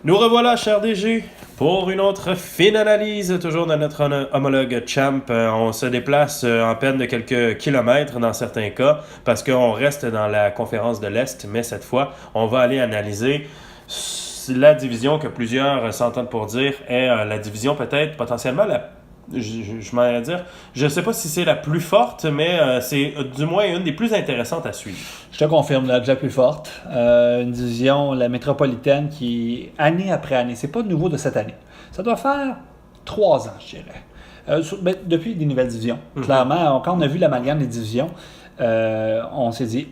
Nous revoilà, cher DG, pour une autre fine analyse, toujours de notre homologue Champ. On se déplace en peine de quelques kilomètres dans certains cas, parce qu'on reste dans la conférence de l'Est, mais cette fois, on va aller analyser la division que plusieurs s'entendent pour dire est la division peut-être potentiellement je m'en dire, je ne sais pas si c'est la plus forte, mais c'est du moins une des plus intéressantes à suivre. Je te confirme, la plus forte. Une division, la métropolitaine, qui, année après année, c'est pas nouveau de cette année. Ça doit faire 3 ans, je dirais. Depuis des nouvelles divisions. Clairement, quand on a vu l'amalgame des divisions, on s'est dit,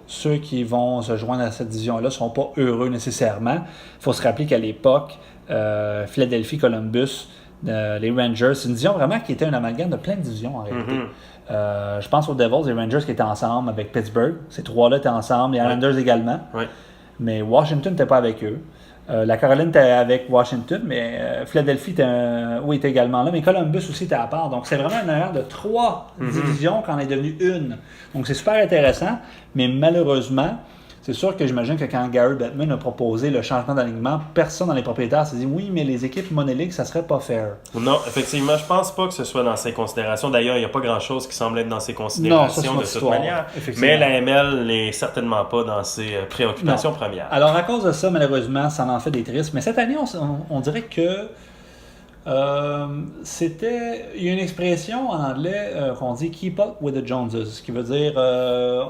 ceux qui vont se joindre à cette division-là ne seront pas heureux nécessairement. Il faut se rappeler qu'à l'époque, Philadelphie, Columbus, les Rangers, c'est une division vraiment qui était un amalgame de plein de divisions en réalité. Je pense aux Devils, les Rangers qui étaient ensemble avec Pittsburgh. Ces trois-là étaient ensemble, les Islanders également. Mais Washington n'était pas avec eux. La Caroline était avec Washington, mais Philadelphie était également là, mais Columbus aussi était à part. Donc c'est vraiment une erreur de 3 divisions quand on est devenu une. Donc c'est super intéressant, mais malheureusement, c'est sûr que j'imagine que quand Gary Bettman a proposé le changement d'alignement, personne dans les propriétaires s'est dit oui, mais les équipes monéliques, ça serait pas fair. Non, effectivement, je pense pas que ce soit dans ses considérations. D'ailleurs, il n'y a pas grand-chose qui semble être dans ses considérations de toute manière. Mais la ML n'est certainement pas dans ses préoccupations premières. Alors à cause de ça, malheureusement, ça en fait des tristes. Mais cette année, on dirait que il y a une expression en anglais qu'on dit keep up with the Joneses, ce qui veut dire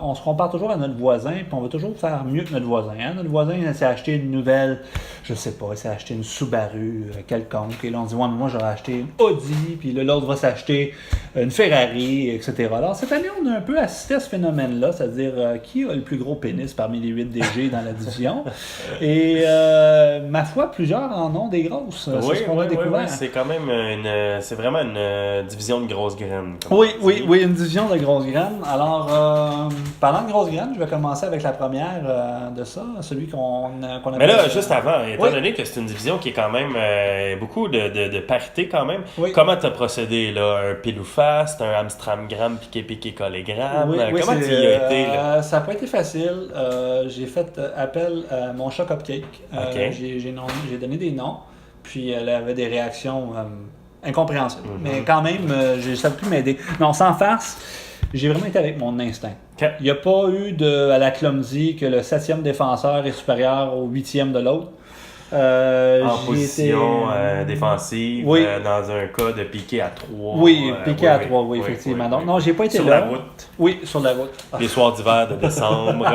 on se compare toujours à notre voisin puis on veut toujours faire mieux que notre voisin. Notre voisin s'est acheté une nouvelle, je sais pas, il s'est acheté une Subaru quelconque et là on dit ouais mais moi j'aurais acheté une Audi puis là l'autre va s'acheter une Ferrari, etc. Alors cette année on a un peu assisté à ce phénomène-là, c'est-à-dire qui a le plus gros pénis parmi les 8 DG dans la division et ma foi plusieurs en ont des grosses. C'est ce qu'on a découvert. C'est quand même c'est vraiment une division de grosses graines. Oui, une division de grosses graines. Alors, parlant de grosses graines, je vais commencer avec la première de ça, celui qu'on a. Mais là, juste avant, étant donné que c'est une division qui est quand même beaucoup de parité quand même, comment tu as procédé là? Un pile ou face, un Amstramgram piqué collégramme? Comment tu y as été là? Ça n'a pas été facile. J'ai fait appel à mon chat Cupcake. J'ai donné des noms. Puis elle avait des réactions incompréhensibles. Mais quand même, je ne savais plus m'aider. Non, sans farce, j'ai vraiment été avec mon instinct. Il n'y a pas eu à la clumsy que le 7e défenseur est supérieur au 8e de l'autre. En position défensive, dans un cas de piqué à 3. Oui, piqué à 3, effectivement. Donc, non, j'ai pas été sur là. Sur la route. Oui, sur la route. Les soirs d'hiver de décembre,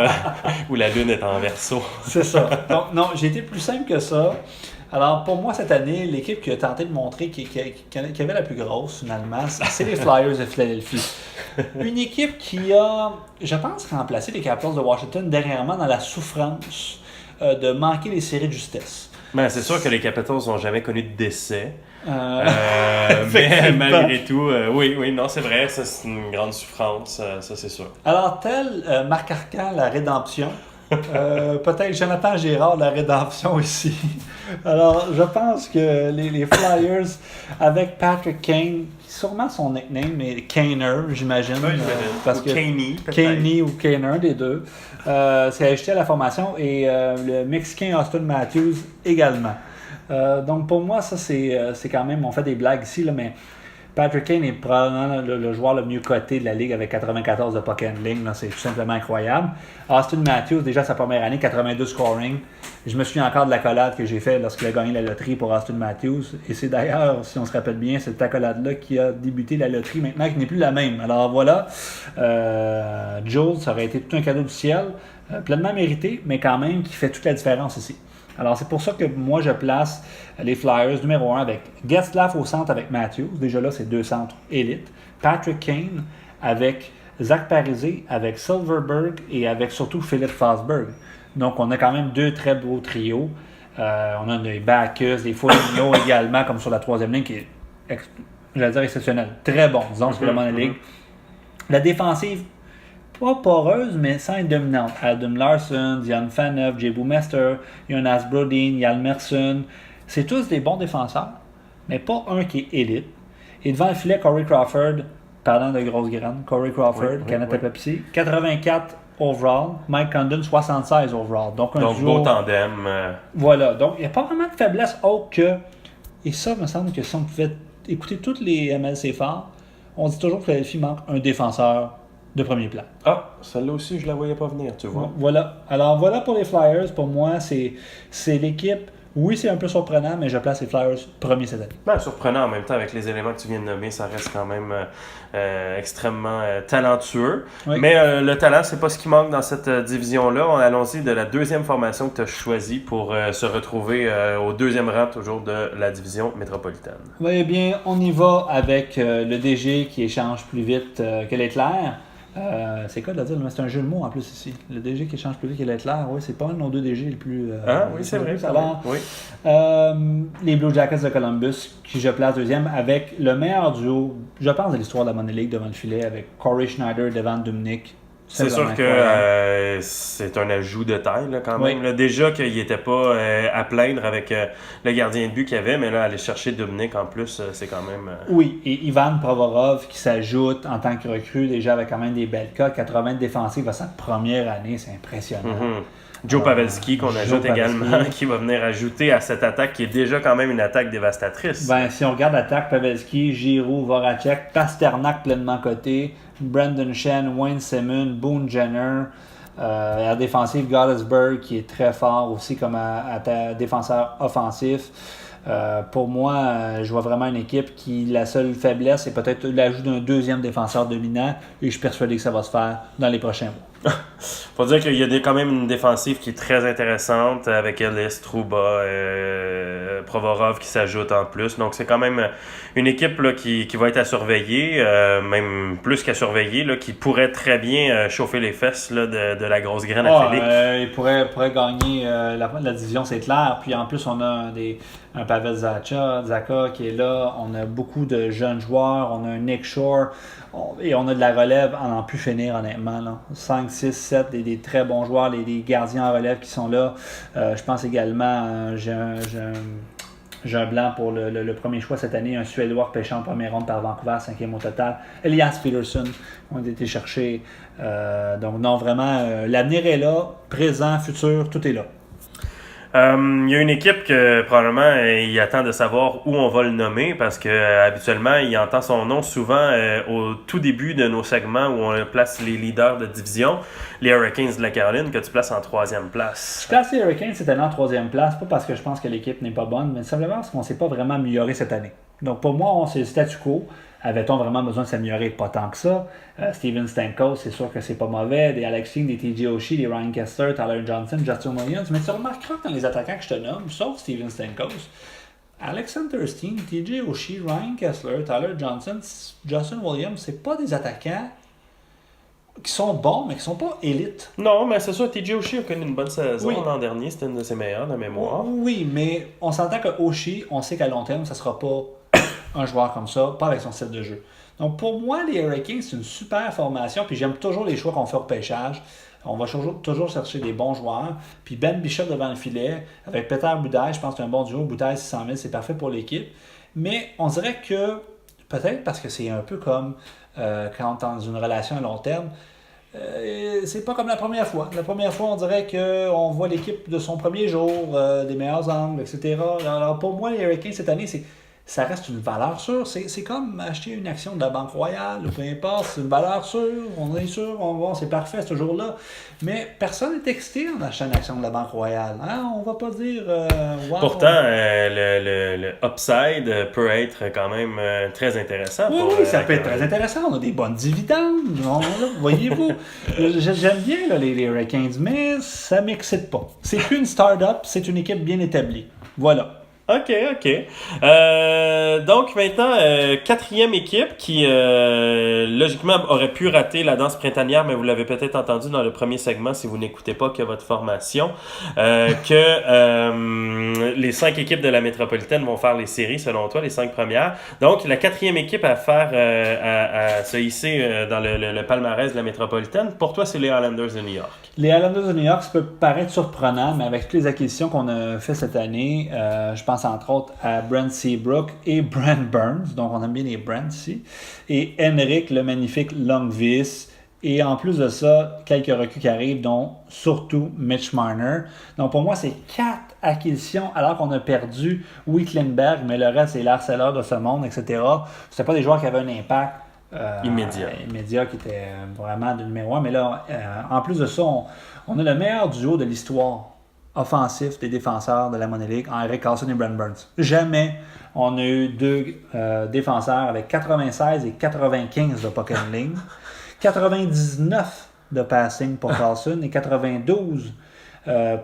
où la lune est en verso. C'est ça. Donc, non, j'ai été plus simple que ça. Alors, pour moi, cette année, l'équipe qui a tenté de montrer qui avait la plus grosse, finalement, c'est les Flyers de Philadelphie. Une équipe qui a, je pense, remplacé les Capitals de Washington dernièrement dans la souffrance de manquer les séries de justesse. Ben, c'est sûr que les Capitals n'ont jamais connu de décès. Mais malgré tout, non, c'est vrai, ça, c'est une grande souffrance, ça c'est sûr. Alors, tel Marc Arcan, la rédemption, peut-être Jonathan Girard, la rédemption ici. Alors, je pense que les Flyers, avec Patrick Kane, sûrement son nickname est Kaner, j'imagine. Oui, parce ou Kaney, peut-être. Kaney ou Kaner, des deux. C'est ajouté à la formation et le Mexicain Austin Matthews également. Donc, pour moi, ça, c'est quand même, on fait des blagues ici, là, mais Patrick Kane est probablement le joueur le mieux coté de la Ligue avec 94 de puck handling. C'est tout simplement incroyable. Austin Matthews, déjà sa première année, 82 scoring. Je me souviens encore de l'accolade que j'ai faite lorsqu'il a gagné la loterie pour Austin Matthews. Et c'est d'ailleurs, si on se rappelle bien, cette accolade-là qui a débuté la loterie maintenant, qui n'est plus la même. Alors voilà, Jules, ça aurait été tout un cadeau du ciel, pleinement mérité, mais quand même qui fait toute la différence ici. Alors, c'est pour ça que moi, je place les Flyers numéro 1 avec Getzlaf au centre avec Matthews. Déjà là, c'est 2 centres élites. Patrick Kane avec Zach Parise, avec Silverberg et avec surtout Philippe Forsberg. Donc, on a quand même 2 très beaux trios. On a des Bacchus, des Foligno également, comme sur la 3e ligne, qui est, exceptionnel. Très bon, disons, sur la Ligue. La défensive, pas poreuse, mais sans être dominante. Adam Larsson, Dion Phaneuf, Jay Boomester, Jonas Brodin, Hjalmarsson. C'est tous des bons défenseurs, mais pas un qui est élite. Et devant le filet, Corey Crawford, parlant de grosses graines, Corey Crawford, Canada Pepsi, 84 overall, Mike Condon 76 overall. Donc, Donc, beau tandem. Voilà. Donc, il n'y a pas vraiment de faiblesse autre que. Et ça, me semble que si on pouvait écouter toutes les MLC forts, on dit toujours que Philadelphie manque un défenseur de premier plan. Ah, celle-là aussi, je la voyais pas venir, tu vois. Voilà. Alors, voilà pour les Flyers. Pour moi, c'est l'équipe. Oui, c'est un peu surprenant, mais je place les Flyers premier cette année. Ben, surprenant en même temps avec les éléments que tu viens de nommer, ça reste quand même extrêmement talentueux. Oui. Mais le talent, c'est pas ce qui manque dans cette division-là. Allons-y de la deuxième formation que tu as choisie pour se retrouver au deuxième rang toujours de la division métropolitaine. Oui, eh bien, on y va avec le DG qui échange plus vite que l'éclair. C'est quoi de dire, mais c'est un jeu de mots en plus ici. Le DG qui échange plus vite que l'éclair, oui, c'est pas un de nos deux DG les plus. Oui, c'est vrai. Alors, oui. Les Blue Jackets de Columbus, qui je place deuxième, avec le meilleur duo, je pense, de l'histoire de la Money League devant le filet, avec Corey Schneider, Devon Dumnik. C'est sûr que c'est un ajout de taille là, quand même. Oui. Là, déjà qu'il n'était pas à plaindre avec le gardien de but qu'il avait, mais là, aller chercher Dominic en plus, c'est quand même... Oui, et Ivan Provorov qui s'ajoute en tant que recrue, déjà avec quand même des belles cotes, 80 défensifs à sa première année, c'est impressionnant. Joe Pavelski qu'on ajoute également, qui va venir ajouter à cette attaque qui est déjà quand même une attaque dévastatrice. Ben, si on regarde l'attaque, Pavelski, Giroux, Voracek, Pasternak pleinement coté, Brandon Shen, Wayne Simon, Boone Jenner, la défensive Gottesberg qui est très fort aussi comme défenseur offensif. Pour moi, je vois vraiment une équipe qui, la seule faiblesse, c'est peut-être l'ajout d'un deuxième défenseur dominant et je suis persuadé que ça va se faire dans les prochains mois. Faut dire qu'il y a quand même une défensive qui est très intéressante avec Ellis, Trouba, Provorov qui s'ajoute en plus. Donc c'est quand même une équipe là, qui va être à surveiller, même plus qu'à surveiller, là, qui pourrait très bien chauffer les fesses là, de la grosse graine à Félix. Il pourrait gagner la division, c'est clair. Puis en plus, on a un Pavel Zacha qui est là. On a beaucoup de jeunes joueurs. On a un Nick Shore. Et on a de la relève à n'en plus finir, honnêtement. Là. 5, 6, 7, des très bons joueurs, les gardiens en relève qui sont là. Je pense également, j'ai un blanc pour le premier choix cette année, un Suédois repêché en première ronde par Vancouver, 5e au total. Elias Peterson, on a été chercher. Donc non, vraiment, l'avenir est là, présent, futur, tout est là. Il y a une équipe que probablement il attend de savoir où on va le nommer parce que habituellement il entend son nom souvent au tout début de nos segments où on place les leaders de division, les Hurricanes de la Caroline que tu places en 3e place. Je place les Hurricanes cette année en 3e place, pas parce que je pense que l'équipe n'est pas bonne, mais simplement parce qu'on ne s'est pas vraiment amélioré cette année. Donc pour moi, c'est le statu quo. Avait-on vraiment besoin de s'améliorer? Pas tant que ça. Steven Stamkos, c'est sûr que c'est pas mauvais. Des Alex King, des TJ Oshie, des Ryan Kessler, Tyler Johnson, Justin Williams. Mais tu remarqueras que dans les attaquants que je te nomme, sauf Steven Stamkos, Alexander Steen, TJ Oshie, Ryan Kessler, Tyler Johnson, Justin Williams, c'est pas des attaquants qui sont bons, mais qui sont pas élites. Non, mais c'est sûr, TJ Oshie a connu une bonne saison oui. L'an dernier. C'était une de ses meilleures de mémoire. Oui, mais on s'entend que Oshie, on sait qu'à long terme, ça sera pas un joueur comme ça, pas avec son style de jeu. Donc pour moi, les Hurricanes, c'est une super formation, puis j'aime toujours les choix qu'on fait au pêchage. On va toujours chercher des bons joueurs. Puis Ben Bishop devant le filet, avec Peter Budaj, je pense que c'est un bon duo. Budaj 600 000, c'est parfait pour l'équipe. Mais on dirait que, peut-être parce que c'est un peu comme quand on est dans une relation à long terme, c'est pas comme la première fois. La première fois, on dirait qu'on voit l'équipe de son premier jour, des meilleurs angles, etc. Alors pour moi, les Hurricanes cette année, ça reste une valeur sûre. C'est comme acheter une action de la Banque Royale, ou peu importe, c'est une valeur sûre, on est sûr, on va, c'est parfait ce jour-là. Mais personne n'est excité en achetant une action de la Banque Royale. Hein? On va pas dire wow. Pourtant, le upside peut être quand même très intéressant. Oui, ça peut être très intéressant. On a des bonnes dividendes. Voyez-vous, j'aime bien là, les Hurricanes, mais ça ne m'excite pas. C'est plus une start-up, c'est une équipe bien établie. Voilà. OK. Donc maintenant, quatrième équipe qui logiquement aurait pu rater la danse printanière, mais vous l'avez peut-être entendu dans le premier segment si vous n'écoutez pas que votre formation, que les 5 équipes de la métropolitaine vont faire les séries selon toi, les 5 premières. Donc la quatrième équipe à faire à se hisser dans le palmarès de la métropolitaine, pour toi c'est les Islanders de New York. Les Islanders de New York, ça peut paraître surprenant, mais avec toutes les acquisitions qu'on a fait cette année, je pense entre autres à Brent Seabrook et Brent Burns, donc on aime bien les Brent ici, et Henrik, le magnifique Longvis, Et en plus de ça, quelques recrues qui arrivent, dont surtout Mitch Marner. Donc pour moi, c'est 4 acquisitions, alors qu'on a perdu Wicklenberg, mais le reste, c'est l'harceleur de ce monde, etc. C'était pas des joueurs qui avaient un impact immédiat qui était vraiment de numéro 1. Mais là, en plus de ça, on a le meilleur duo de l'histoire offensif des défenseurs de la Money League en Erik Karlsson et Brent Burns. Jamais on a eu 2 défenseurs avec 96 et 95 de puck handling, 99 de passing pour Karlsson et 92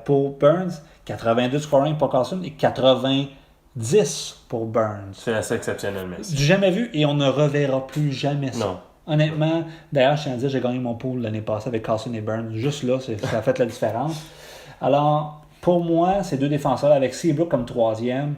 pour Burns, 82 scoring pour Karlsson et 90 pour Burns. C'est assez exceptionnel, merci. Du jamais vu et on ne reverra plus jamais ça. Non. Honnêtement, d'ailleurs, je tiens à dire, j'ai gagné mon pool l'année passée avec Karlsson et Burns. Juste là, ça a fait la différence. Alors, pour moi, ces 2 défenseurs avec Seabrook comme 3e,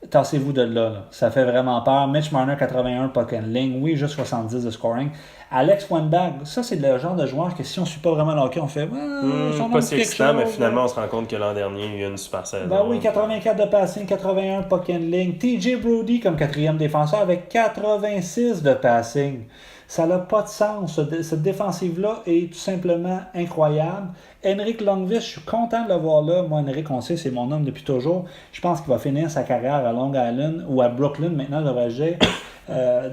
tassez-vous de là. Ça fait vraiment peur. Mitch Marner, 81 puck handling. Oui, juste 70 de scoring. Alex Wennberg, ça, c'est le genre de joueur que si on ne suit pas vraiment le hockey, on fait pas si excitant, mais finalement, on se rend compte que l'an dernier, il y a eu une super saison. Ben oui, 84 de passing, 81 puck handling. TJ Brody comme 4e défenseur avec 86 de passing. Ça n'a pas de sens. Cette défensive-là est tout simplement incroyable. Henrik Lundqvist, je suis content de le voir là. Moi, Henrik, on sait, c'est mon homme depuis toujours. Je pense qu'il va finir sa carrière à Long Island ou à Brooklyn, maintenant, devrais-je dire,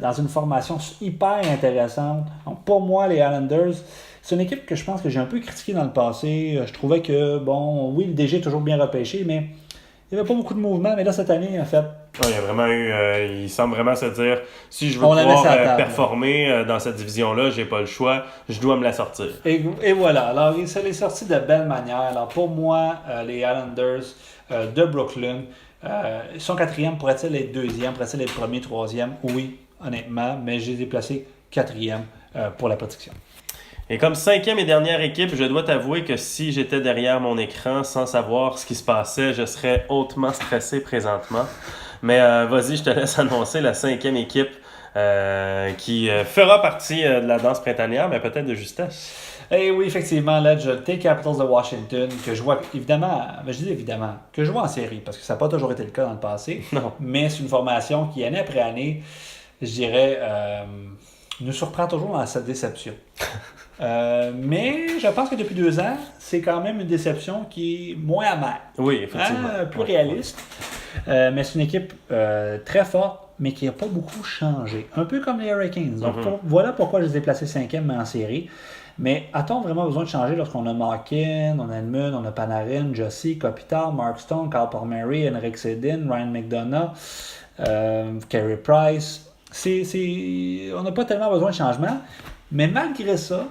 dans une formation hyper intéressante. Donc, pour moi, les Islanders, c'est une équipe que je pense que j'ai un peu critiquée dans le passé. Je trouvais que, bon, oui, le DG est toujours bien repêché, mais il n'y avait pas beaucoup de mouvement. Mais là, cette année, en fait, il y a vraiment eu, il semble vraiment se dire, si je veux pouvoir performer dans cette division-là, j'ai pas le choix, je dois me la sortir. Et voilà, alors ça l'est sorti de belle manière. Alors pour moi, les Islanders de Brooklyn, ils sont 4e, pourraient-ils être 2e, pourraient-ils être 1er, 3e? Oui, honnêtement, mais je les ai placés 4e pour la protection. Et comme 5e et dernière équipe, je dois t'avouer que si j'étais derrière mon écran sans savoir ce qui se passait, je serais hautement stressé présentement. Mais vas-y, je te laisse annoncer la 5e équipe qui fera partie de la danse printanière, mais peut-être de justesse. Eh oui, effectivement, là, je les Capitals de Washington, que je vois évidemment, que je vois en série, parce que ça n'a pas toujours été le cas dans le passé. Non. Mais c'est une formation qui, année après année, je dirais, nous surprend toujours dans sa déception. Mais je pense que depuis 2 ans, c'est quand même une déception qui est moins amère. Oui, effectivement. Plus réaliste. Mais c'est une équipe très forte, mais qui n'a pas beaucoup changé. Un peu comme les Hurricanes. Donc voilà pourquoi je les ai placés 5e en série. Mais a-t-on vraiment besoin de changer lorsqu'on a Malkin, on a Edmund, on a Panarin, Josie, Kopitar, Mark Stone, Carl Palmieri, Henrik Sedin, Ryan McDonough, Carey Price. On n'a pas tellement besoin de changement. Mais malgré ça,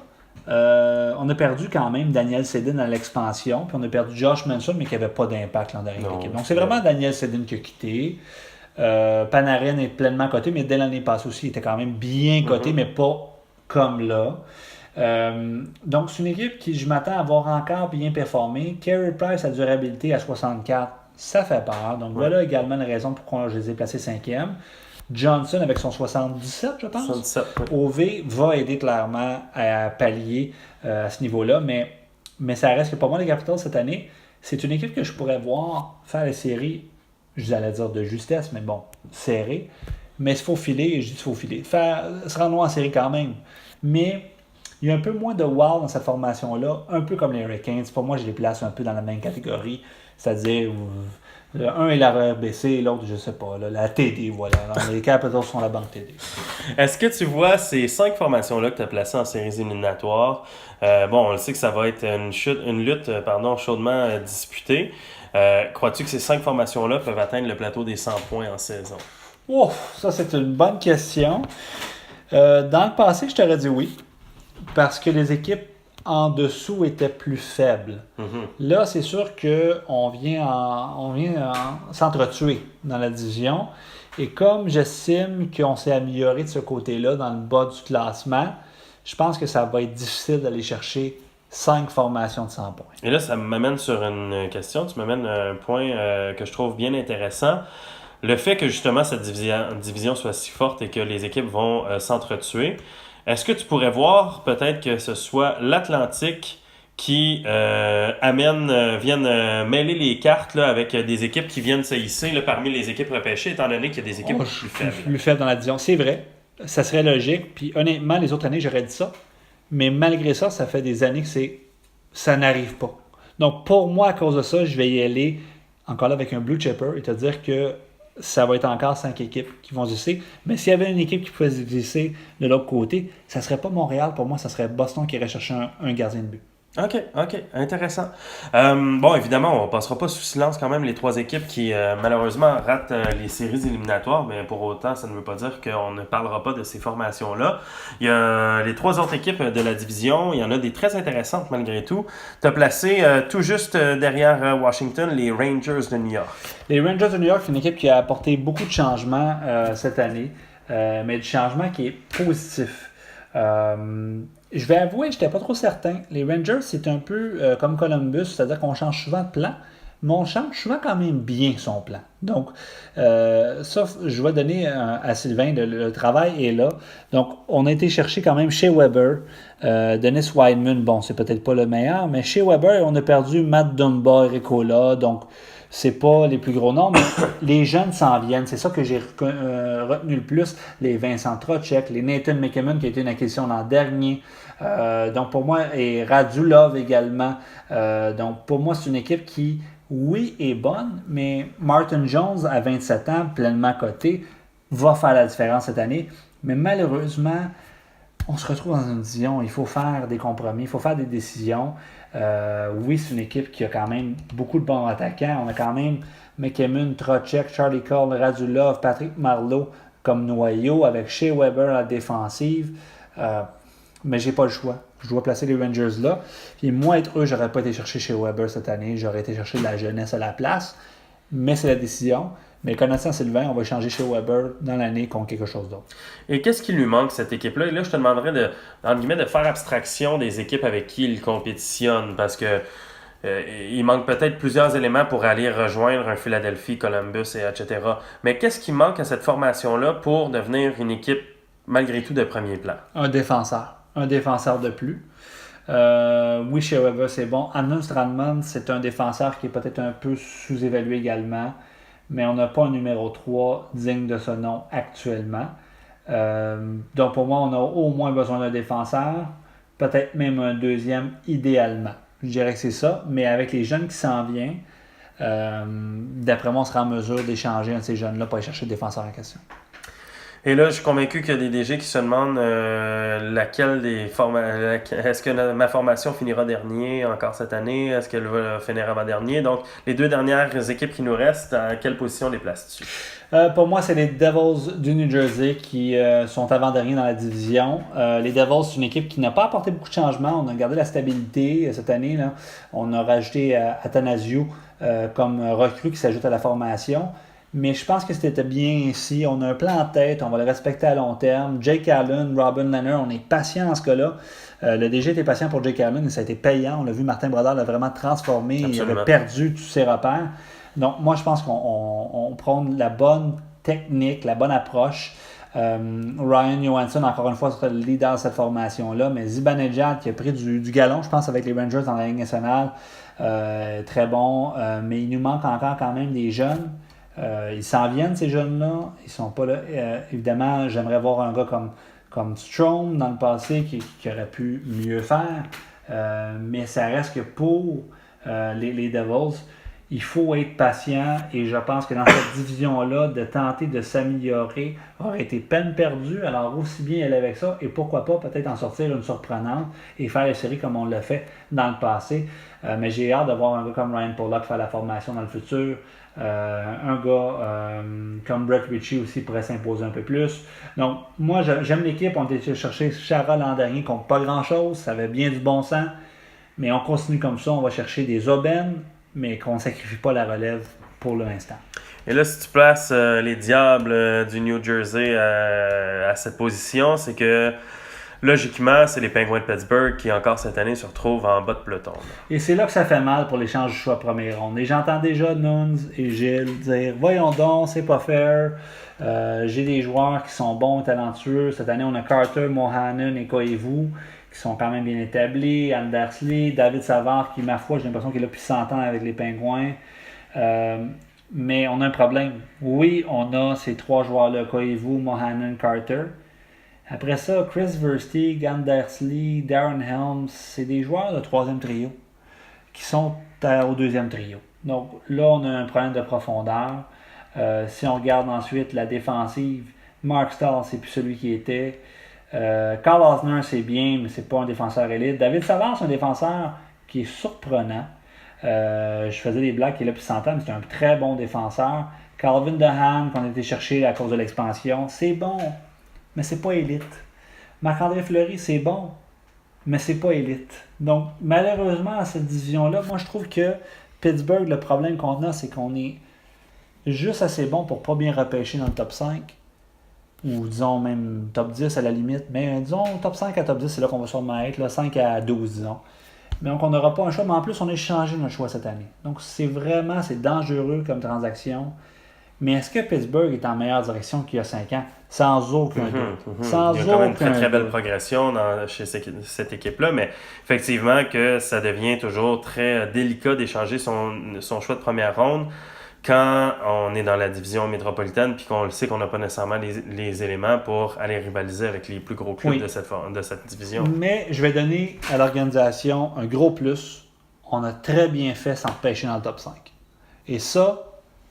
on a perdu quand même Daniel Sedin à l'expansion, puis on a perdu Josh Manson, mais qui n'avait pas d'impact dans l'équipe. Donc c'est vraiment Daniel Sedin qui a quitté. Panarin est pleinement coté, mais dès l'année passée aussi, il était quand même bien coté, mais pas comme là. Donc c'est une équipe qui, je m'attends à voir encore bien performer. Carey Price a durabilité à 64, ça fait peur. Donc voilà également la raison pourquoi je les ai placés 5e. Johnson, avec son 77, je pense, 77, oui. OV, va aider clairement à pallier à ce niveau-là. Mais ça reste que pour moi, les Capitals, cette année, c'est une équipe que je pourrais voir faire les séries, j'allais dire de justesse, mais bon, serré. Mais il faut filer, je dis il faut filer. Se rendre loin en série quand même. Mais il y a un peu moins de wow dans cette formation-là, un peu comme les Hurricanes. Pour moi, je les place un peu dans la même catégorie, c'est-à-dire... un est la RBC, l'autre, je sais pas, la TD, voilà. Alors, les Capitals sont la banque TD. Est-ce que tu vois ces 5 formations-là que tu as placées en séries éliminatoires? On le sait que ça va être une lutte chaudement disputée. Crois-tu que ces 5 formations-là peuvent atteindre le plateau des 100 points en saison? Ouf, ça c'est une bonne question. Dans le passé, je t'aurais dit oui, parce que les équipes en dessous étaient plus faibles. Là, c'est sûr qu'on vient s'entretuer dans la division. Et comme j'estime qu'on s'est amélioré de ce côté-là dans le bas du classement, je pense que ça va être difficile d'aller chercher 5 formations de 100 points. Et là, ça m'amène sur une question. Tu m'amènes un point que je trouve bien intéressant. Le fait que justement cette division soit si forte et que les équipes vont s'entretuer, est-ce que tu pourrais voir peut-être que ce soit l'Atlantique qui viennent mêler les cartes là, avec des équipes qui viennent se hisser là, parmi les équipes repêchées, étant donné qu'il y a des équipes plus faibles? Plus faibles dans la division, c'est vrai. Ça serait logique. Puis honnêtement, les autres années, j'aurais dit ça. Mais malgré ça, ça fait des années que ça n'arrive pas. Donc, pour moi, à cause de ça, je vais y aller encore là avec un blue chipper et te dire que ça va être encore 5 équipes qui vont se glisser. Mais s'il y avait une équipe qui pouvait se glisser de l'autre côté, ça ne serait pas Montréal. Pour moi, ça serait Boston qui irait chercher un gardien de but. OK, intéressant. Bon, évidemment, on ne passera pas sous silence quand même les 3 équipes qui, malheureusement, ratent les séries éliminatoires, mais pour autant, ça ne veut pas dire qu'on ne parlera pas de ces formations-là. Il y a les 3 autres équipes de la division, il y en a des très intéressantes malgré tout. Tu as placé tout juste derrière Washington les Rangers de New York. Les Rangers de New York, c'est une équipe qui a apporté beaucoup de changements cette année, mais du changement qui est positif. Je vais avouer, je n'étais pas trop certain. Les Rangers, c'est un peu comme Columbus, c'est-à-dire qu'on change souvent de plan, mais on change souvent quand même bien son plan. Donc, ça, je vais donner à Sylvain, le travail est là. Donc, on a été chercher quand même chez Weber, Dennis Wideman, bon, c'est peut-être pas le meilleur, mais chez Weber, on a perdu Matt Dumba et Ricola, donc c'est pas les plus gros noms, mais les jeunes s'en viennent. C'est ça que j'ai retenu le plus. Les Vincent Trocheck, les Nathan McKinnon qui a été une acquisition l'an dernier. Donc pour moi, et Radulov également. Donc pour moi, c'est une équipe qui, oui, est bonne, mais Martin Jones, à 27 ans, pleinement coté, va faire la différence cette année. Mais malheureusement, on se retrouve dans une division, il faut faire des compromis, il faut faire des décisions. Oui, c'est une équipe qui a quand même beaucoup de bons attaquants. On a quand même McKinnon, Trocheck, Charlie Cole, Radulov, Patrick Marleau comme noyau avec Shea Weber à la défensive. Mais j'ai pas le choix. Je dois placer les Rangers là. Puis moi, être eux, j'aurais pas été chercher Shea Weber cette année. J'aurais été chercher de la jeunesse à la place. Mais c'est la décision. Mais connaissant Sylvain, on va changer Shea Weber dans l'année contre quelque chose d'autre. Et qu'est-ce qui lui manque, cette équipe-là? Et là, je te demanderais de faire abstraction des équipes avec qui il compétitionne, parce que il manque peut-être plusieurs éléments pour aller rejoindre un Philadelphie, Columbus, etc. Mais qu'est-ce qui manque à cette formation-là pour devenir une équipe, malgré tout, de premier plan? Un défenseur. Un défenseur de plus. Oui, Shea Weber, c'est bon. Anton Strandman, c'est un défenseur qui est peut-être un peu sous-évalué également. Mais on n'a pas un numéro 3 digne de ce nom actuellement. Donc pour moi, on a au moins besoin d'un défenseur, peut-être même un deuxième idéalement. Je dirais que c'est ça, mais avec les jeunes qui s'en viennent, d'après moi, on sera en mesure d'échanger un de ces jeunes-là pour aller chercher le défenseur en question. Et là, je suis convaincu qu'il y a des DG qui se demandent laquelle des est-ce que ma formation finira dernier encore cette année? Est-ce qu'elle va finir avant-dernier? Donc, les 2 dernières équipes qui nous restent, à quelle position les places-tu? Pour moi, c'est les Devils du New Jersey qui sont avant-derniers dans la division. Les Devils, c'est une équipe qui n'a pas apporté beaucoup de changements. On a gardé la stabilité cette année. Là. On a rajouté Athanasiou comme recrue qui s'ajoute à la formation. Mais je pense que c'était bien ici. On a un plan en tête, on va le respecter à long terme. Jake Allen, Robin Lehner, on est patient en ce cas-là. Le DG était patient pour Jake Allen et ça a été payant. On l'a vu, Martin Brodeur l'a vraiment transformé. Absolument. Il avait perdu tous ses repères. Donc, moi, je pense qu'on prend la bonne technique, la bonne approche. Ryan Johansson, encore une fois, sera le leader de cette formation-là. Mais Zibanejad, qui a pris du galon, je pense, avec les Rangers dans la Ligue nationale, très bon. Mais il nous manque encore quand même des jeunes. Ils s'en viennent, ces jeunes-là. Ils sont pas là. Évidemment, j'aimerais voir un gars comme Strome dans le passé qui aurait pu mieux faire. Mais ça reste que pour les Devils, il faut être patient. Et je pense que dans cette division-là, de tenter de s'améliorer aurait été peine perdue. Alors, aussi bien aller avec ça. Et pourquoi pas peut-être en sortir une surprenante et faire les séries comme on l'a fait dans le passé. Mais j'ai hâte de voir un gars comme Ryan Pollock faire la formation dans le futur. Un gars comme Brett Ritchie aussi pourrait s'imposer un peu plus. Donc, moi, j'aime l'équipe. On a été chercher Chara l'an dernier contre pas grand-chose. Ça avait bien du bon sens. Mais on continue comme ça. On va chercher des aubaines, mais qu'on ne sacrifie pas la relève pour l'instant. Et là, si tu places les Diables du New Jersey à cette position, c'est que logiquement, c'est les Penguins de Pittsburgh qui, encore cette année, se retrouvent en bas de peloton. Et c'est là que ça fait mal pour l'échange du choix première ronde. Et j'entends déjà Nunes et Gilles dire « Voyons donc, c'est pas fair. J'ai des joueurs qui sont bons, talentueux. Cette année, on a Carter, Mohanen et Koivu qui sont quand même bien établis. Anders Lee, David Savard qui, ma foi, j'ai l'impression qu'il est là depuis 100 ans avec les Penguins. Mais on a un problème. Oui, on a ces 3 joueurs-là, Koivu, Mohanen, Carter. Après ça, Chris Versteeg, Andersley, Darren Helms, c'est des joueurs de troisième trio qui sont au deuxième trio. Donc là, on a un problème de profondeur. Si on regarde ensuite la défensive, Mark Stahl, c'est plus celui qui était. Carl Osner, c'est bien, mais c'est pas un défenseur élite. David Savard, c'est un défenseur qui est surprenant. Je faisais des blagues qui est là depuis 100 ans, mais c'est un très bon défenseur. Calvin DeHaan, qu'on a été chercher à cause de l'expansion, c'est bon, mais c'est pas élite. Marc-André Fleury, c'est bon, mais c'est pas élite. Donc, malheureusement, à cette division-là, moi, je trouve que Pittsburgh, le problème qu'on a, c'est qu'on est juste assez bon pour pas bien repêcher dans le top 5, ou disons même top 10 à la limite, mais disons top 5 à top 10, c'est là qu'on va sûrement être, là, 5 à 12, disons. Donc, on n'aura pas un choix, mais en plus, on a échangé notre choix cette année. Donc, c'est dangereux comme transaction. Mais est-ce que Pittsburgh est en meilleure direction qu'il y a 5 ans? Sans aucun doute. Sans Il y a quand même une aucun très belle doute. progression chez cette équipe-là, mais effectivement que ça devient toujours très délicat d'échanger son choix de première ronde quand on est dans la division métropolitaine puis qu'on le sait qu'on n'a pas nécessairement les éléments pour aller rivaliser avec les plus gros clubs Oui. de cette division. Mais je vais donner à l'organisation un gros plus. On a très bien fait sans repêcher dans le top 5. Et ça,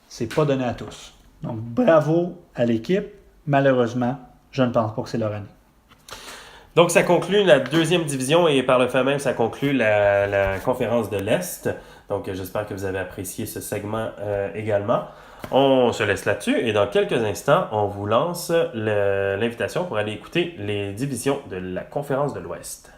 c'est pas donné à tous. Donc, bravo à l'équipe. Malheureusement, je ne pense pas que c'est leur année. Donc, ça conclut la deuxième division et par le fait même, ça conclut la conférence de l'Est. Donc, j'espère que vous avez apprécié ce segment également. On se laisse là-dessus et dans quelques instants, on vous lance l'invitation pour aller écouter les divisions de la conférence de l'Ouest.